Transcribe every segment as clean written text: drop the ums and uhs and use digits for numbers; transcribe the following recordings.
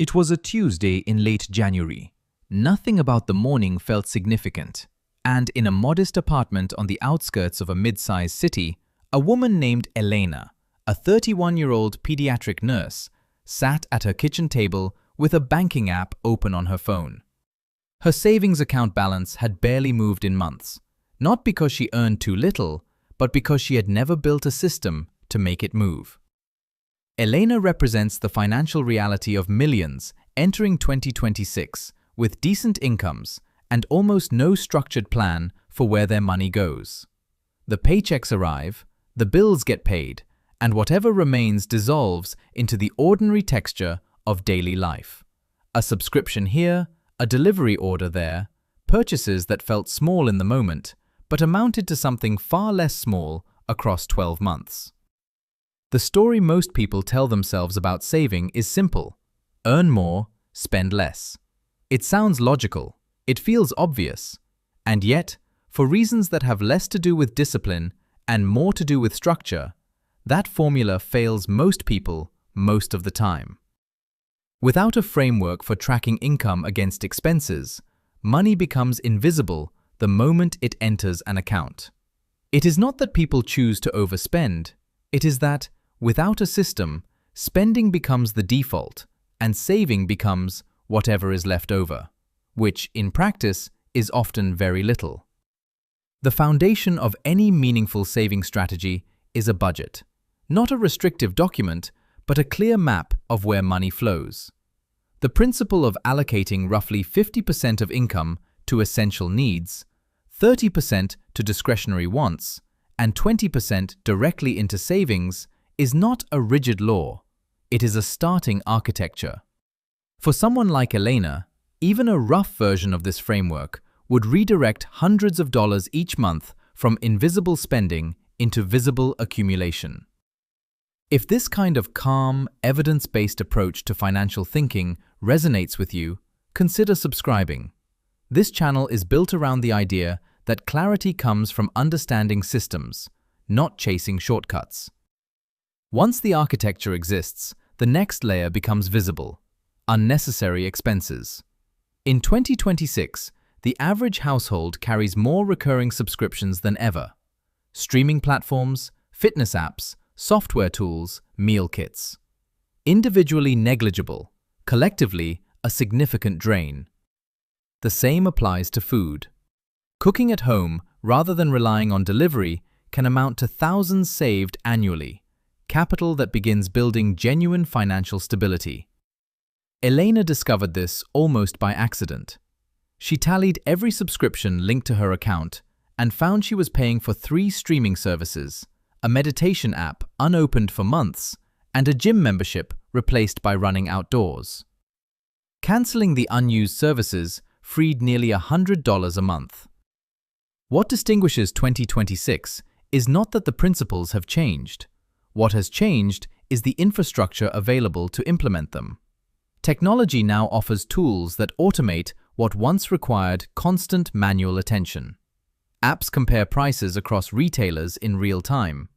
It was a Tuesday in late January. Nothing about the morning felt significant, and in a modest apartment on the outskirts of a mid-sized city, a woman named Elena, a 31-year-old pediatric nurse, sat at her kitchen table with a banking app open on her phone. Her savings account balance had barely moved in months, not because she earned too little, but because she had never built a system to make it move. Elena represents the financial reality of millions entering 2026 with decent incomes and almost no structured plan for where their money goes. The paychecks arrive, the bills get paid, and whatever remains dissolves into the ordinary texture of daily life. A subscription here, a delivery order there, purchases that felt small in the moment, but amounted to something far less small across 12 months. The story most people tell themselves about saving is simple: earn more, spend less. It sounds logical, it feels obvious, and yet, for reasons that have less to do with discipline and more to do with structure, that formula fails most people most of the time. Without a framework for tracking income against expenses, money becomes invisible the moment it enters an account. It is not that people choose to overspend, it is that, without a system, spending becomes the default and saving becomes whatever is left over, which, in practice, is often very little. The foundation of any meaningful saving strategy is a budget, not a restrictive document, but a clear map of where money flows. The principle of allocating roughly 50% of income to essential needs, 30% to discretionary wants, and 20% directly into savings is not a rigid law, it is a starting architecture. For someone like Elena, even a rough version of this framework would redirect hundreds of dollars each month from invisible spending into visible accumulation. If this kind of calm, evidence-based approach to financial thinking resonates with you, consider subscribing. This channel is built around the idea that clarity comes from understanding systems, not chasing shortcuts. Once the architecture exists, the next layer becomes visible: unnecessary expenses. In 2026, the average household carries more recurring subscriptions than ever: streaming platforms, fitness apps, software tools, meal kits. Individually negligible, collectively a significant drain. The same applies to food. Cooking at home, rather than relying on delivery, can amount to thousands saved annually, capital that begins building genuine financial stability. Elena discovered this almost by accident. She tallied every subscription linked to her account and found she was paying for 3 streaming services, a meditation app unopened for months, and a gym membership replaced by running outdoors. Canceling the unused services freed nearly $100 a month. What distinguishes 2026 is not that the principles have changed. What has changed is the infrastructure available to implement them. Technology now offers tools that automate what once required constant manual attention. Apps compare prices across retailers in real time.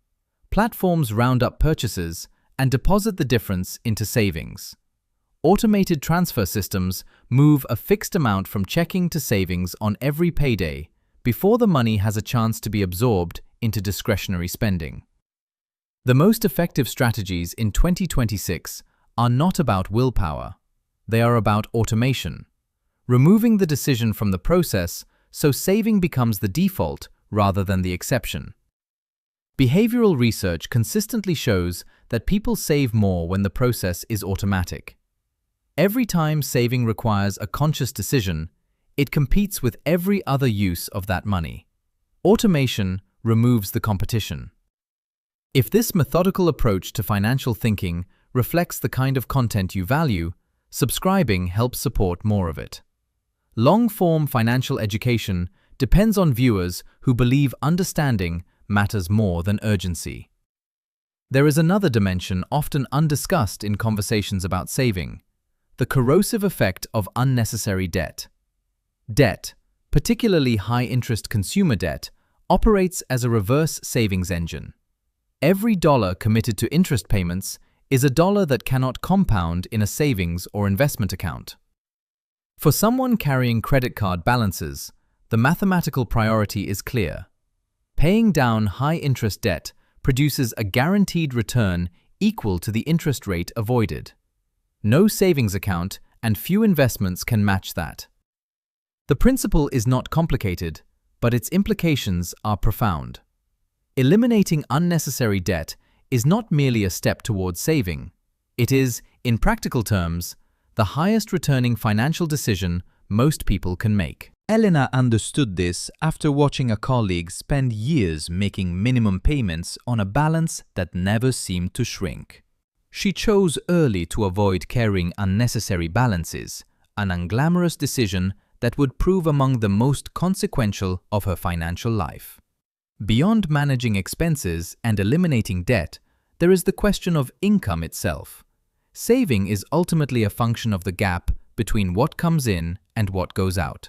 Platforms round up purchases and deposit the difference into savings. Automated transfer systems move a fixed amount from checking to savings on every payday before the money has a chance to be absorbed into discretionary spending. The most effective strategies in 2026 are not about willpower. They are about automation, removing the decision from the process so saving becomes the default rather than the exception. Behavioral research consistently shows that people save more when the process is automatic. Every time saving requires a conscious decision, it competes with every other use of that money. Automation removes the competition. If this methodical approach to financial thinking reflects the kind of content you value, subscribing helps support more of it. Long-form financial education depends on viewers who believe understanding matters more than urgency. There is another dimension often undiscussed in conversations about saving: the corrosive effect of unnecessary debt. Debt, particularly high-interest consumer debt, operates as a reverse savings engine. Every dollar committed to interest payments is a dollar that cannot compound in a savings or investment account. For someone carrying credit card balances, the mathematical priority is clear. Paying down high-interest debt produces a guaranteed return equal to the interest rate avoided. No savings account and few investments can match that. The principle is not complicated, but its implications are profound. Eliminating unnecessary debt is not merely a step towards saving. It is, in practical terms, the highest returning financial decision most people can make. Elena understood this after watching a colleague spend years making minimum payments on a balance that never seemed to shrink. She chose early to avoid carrying unnecessary balances, an unglamorous decision that would prove among the most consequential of her financial life. Beyond managing expenses and eliminating debt, there is the question of income itself. Saving is ultimately a function of the gap between what comes in and what goes out.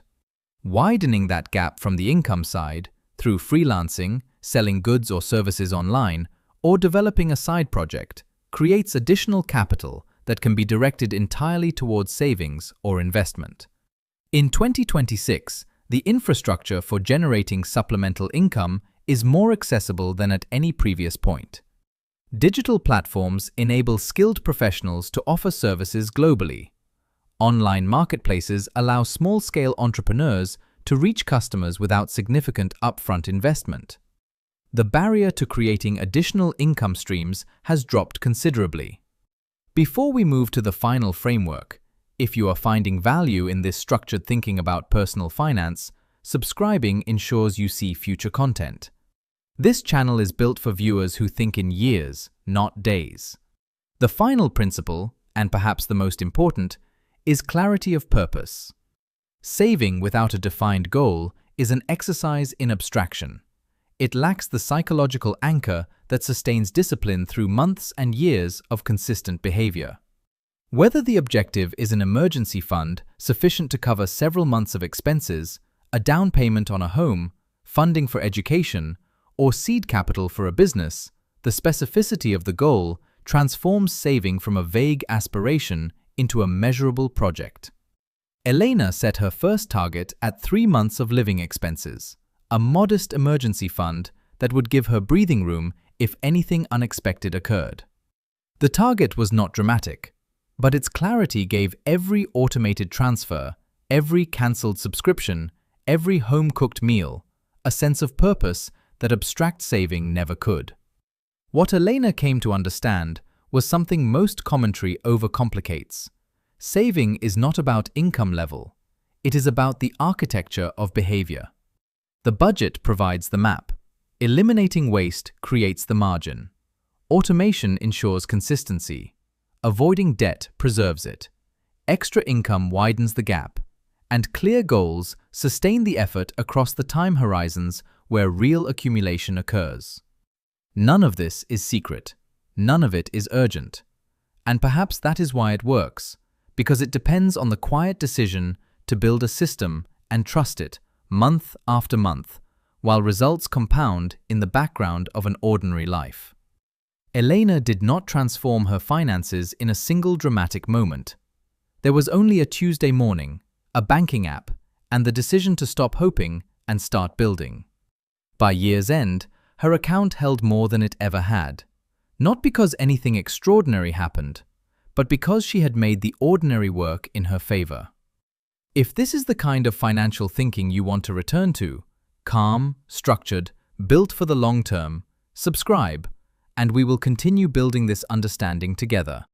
Widening that gap from the income side, through freelancing, selling goods or services online, or developing a side project, creates additional capital that can be directed entirely towards savings or investment. In 2026, the infrastructure for generating supplemental income is more accessible than at any previous point. Digital platforms enable skilled professionals to offer services globally. Online marketplaces allow small-scale entrepreneurs to reach customers without significant upfront investment. The barrier to creating additional income streams has dropped considerably. Before we move to the final framework, if you are finding value in this structured thinking about personal finance, subscribing ensures you see future content. This channel is built for viewers who think in years, not days. The final principle, and perhaps the most important, is clarity of purpose. Saving without a defined goal is an exercise in abstraction. It lacks the psychological anchor that sustains discipline through months and years of consistent behavior. Whether the objective is an emergency fund sufficient to cover several months of expenses, a down payment on a home, funding for education, or seed capital for a business, the specificity of the goal transforms saving from a vague aspiration into a measurable project. Elena set her first target at 3 months of living expenses, a modest emergency fund that would give her breathing room if anything unexpected occurred. The target was not dramatic, but its clarity gave every automated transfer, every cancelled subscription, every home-cooked meal, a sense of purpose that abstract saving never could. What Elena came to understand was something most commentary overcomplicates. Saving is not about income level. It is about the architecture of behavior. The budget provides the map. Eliminating waste creates the margin. Automation ensures consistency. Avoiding debt preserves it. Extra income widens the gap. And clear goals sustain the effort across the time horizons where real accumulation occurs. None of this is secret. None of it is urgent. And perhaps that is why it works, because it depends on the quiet decision to build a system and trust it month after month, while results compound in the background of an ordinary life. Elena did not transform her finances in a single dramatic moment. There was only a Tuesday morning, a banking app, and the decision to stop hoping and start building. By year's end, her account held more than it ever had, not because anything extraordinary happened, but because she had made the ordinary work in her favor. If this is the kind of financial thinking you want to return to, calm, structured, built for the long term, subscribe, and we will continue building this understanding together.